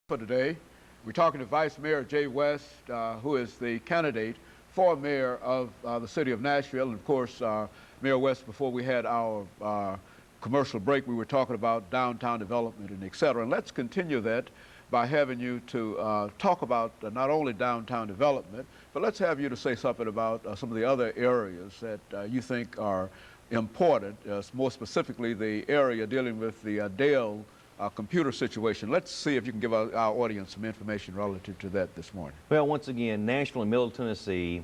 For today. We're talking to Vice Mayor Jay West, who is the candidate for mayor of the city of Nashville. And of course, Mayor West, before we had our commercial break, we were talking about downtown development and et cetera. And let's continue that by having you to talk about not only downtown development, but let's have you to say something about some of the other areas that you think are important, more specifically the area dealing with the Dale computer situation. Let's see if you can give our audience some information relative to that this morning. Well, once again, Nashville and Middle Tennessee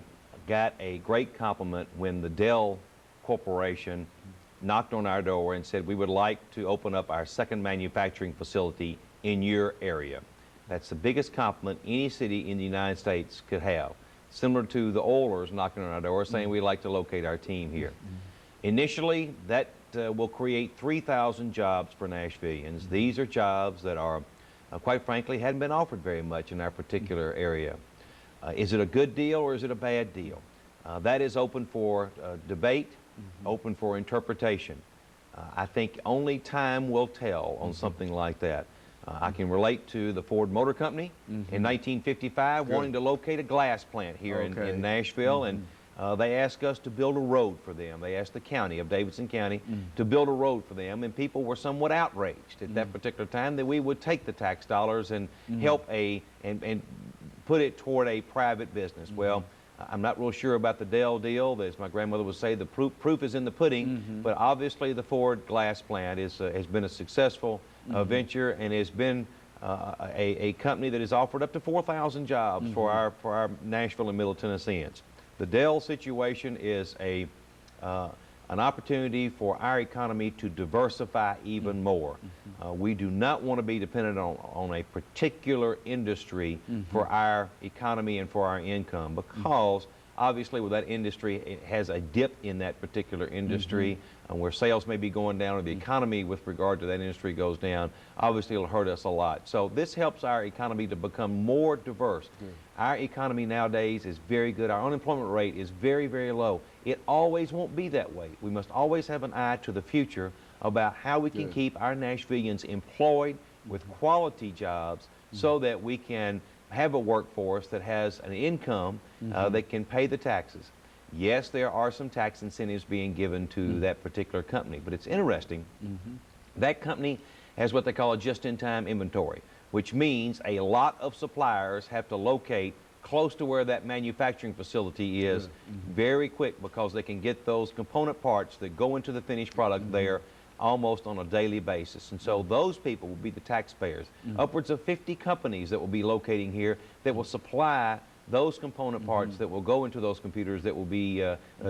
got a great compliment when the Dell Corporation knocked on our door and said we would like to open up our second manufacturing facility in your area. That's the biggest compliment any city in the United States could have. Similar to the Oilers knocking on our door saying we'd like to locate our team here. Initially, that will create 3,000 jobs for Nashvillians. These are jobs that are, quite frankly, hadn't been offered very much in our particular area. Is it a good deal or is it a bad deal? That is open for debate, open for interpretation. I think only time will tell on something like that. I can relate to the Ford Motor Company in 1955 wanting to locate a glass plant here in Nashville, and they asked us to build a road for them. They asked the county of Davidson County to build a road for them, and people were somewhat outraged at that particular time that we would take the tax dollars and help and put it toward a private business. Well, I'm not real sure about the Dell deal. As my grandmother would say, the proof is in the pudding, but obviously the Ford glass plant has been a successful venture and has been a company that has offered up to 4,000 jobs for our Nashville and Middle Tennesseans. The Dell situation is an opportunity for our economy to diversify even more. We do not want to be dependent on a particular industry for our economy and for our income, because obviously with that industry, it has a dip in that particular industry where sales may be going down or the economy with regard to that industry goes down. Obviously it'll hurt us a lot. So this helps our economy to become more diverse. Our economy nowadays is very good. Our unemployment rate is very, very low. It always won't be that way. We must always have an eye to the future about how we can keep our Nashvillians employed with quality jobs so that we can have a workforce that has an income that can pay the taxes. Yes, there are some tax incentives being given to that particular company, but it's interesting. That company has what they call a just-in-time inventory, which means a lot of suppliers have to locate close to where that manufacturing facility is very quick, because they can get those component parts that go into the finished product there almost on a daily basis. And so those people will be the taxpayers. Upwards of 50 companies that will be locating here that will supply those component parts that will go into those computers that will be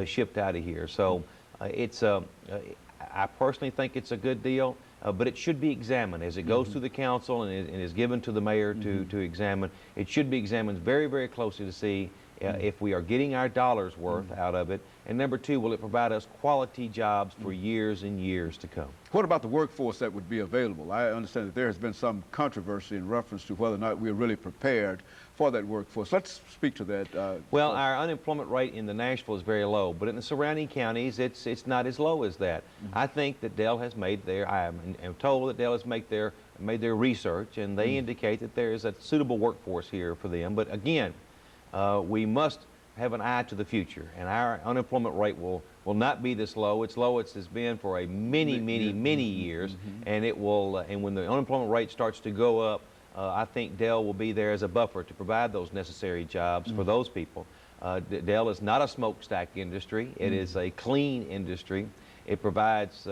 shipped out of here. So I personally think it's a good deal, but it should be examined as it goes through the council and is given to the mayor to examine. It should be examined very, very closely to see if we are getting our dollars worth out of it, and number two, will it provide us quality jobs for years and years to come? What about the workforce that would be available? I understand that there has been some controversy in reference to whether or not we're really prepared for that workforce. Let's speak to that. Well, our unemployment rate in the Nashville is very low, but in the surrounding counties, it's not as low as that. I think that Dell has made I'm told that Dell has made their research, and they indicate that there is a suitable workforce here for them. But again, we must have an eye to the future, and our unemployment rate will not be this low. It's low as it's been for a many years, and it will. And when the unemployment rate starts to go up, I think Dell will be there as a buffer to provide those necessary jobs for those people. Dell is not a smokestack industry. It is a clean industry. It provides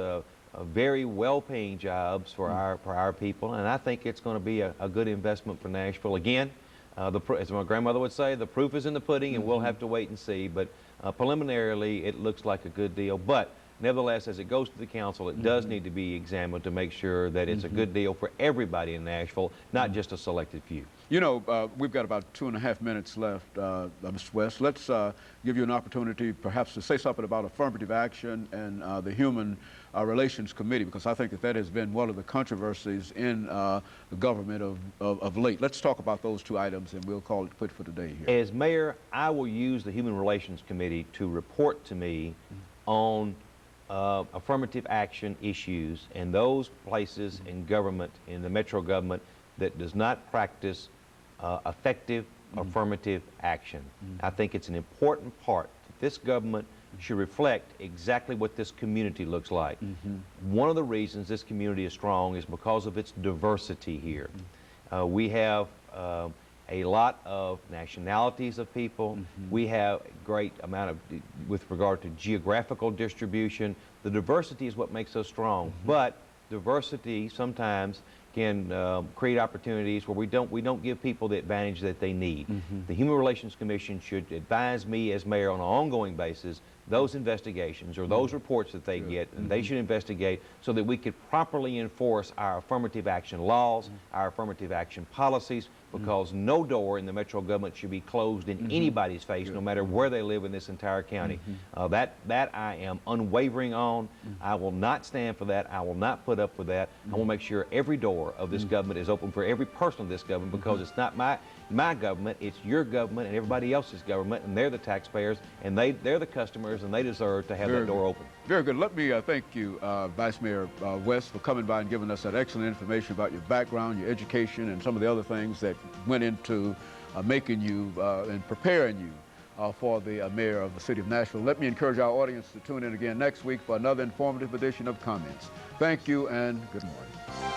very well-paying jobs for our people, and I think it's going to be a good investment for Nashville. Again, as my grandmother would say, the proof is in the pudding, and we'll have to wait and see. But preliminarily, it looks like a good deal. But nevertheless, as it goes to the council, it does need to be examined to make sure that it's a good deal for everybody in Nashville, not just a selected few. You know, we've got about 2.5 minutes left, Mr. West. Let's give you an opportunity perhaps to say something about affirmative action and the Human Relations Committee, because I think that has been one of the controversies in the government of late. Let's talk about those two items, and we'll call it quit for today here. As mayor, I will use the Human Relations Committee to report to me on affirmative action issues and those places in government, in the metro government, that does not practice effective affirmative action. I think it's an important part that this government should reflect exactly what this community looks like. One of the reasons this community is strong is because of its diversity here. We have a lot of nationalities of people. We have a great amount of, with regard to geographical distribution. The diversity is what makes us strong, but diversity sometimes can create opportunities where we don't give people the advantage that they need. The Human Relations Commission should advise me as mayor on an ongoing basis those investigations or those reports that they get, and they should investigate so that we could properly enforce our affirmative action laws, our affirmative action policies, because no door in the metro government should be closed in anybody's face, no matter where they live in this entire county. That I am unwavering on. I will not stand for that. I will not put up with that. I will make sure every door of this government is open for every person of this government, because it's not my government, it's your government and everybody else's government, and they're the taxpayers, and they're the customers, and they deserve to have that door open. Very good. Let me thank you, Vice Mayor West, for coming by and giving us that excellent information about your background, your education, and some of the other things that went into making you and preparing you for the mayor of the city of Nashville. Let me encourage our audience to tune in again next week for another informative edition of Comments. Thank you and good morning.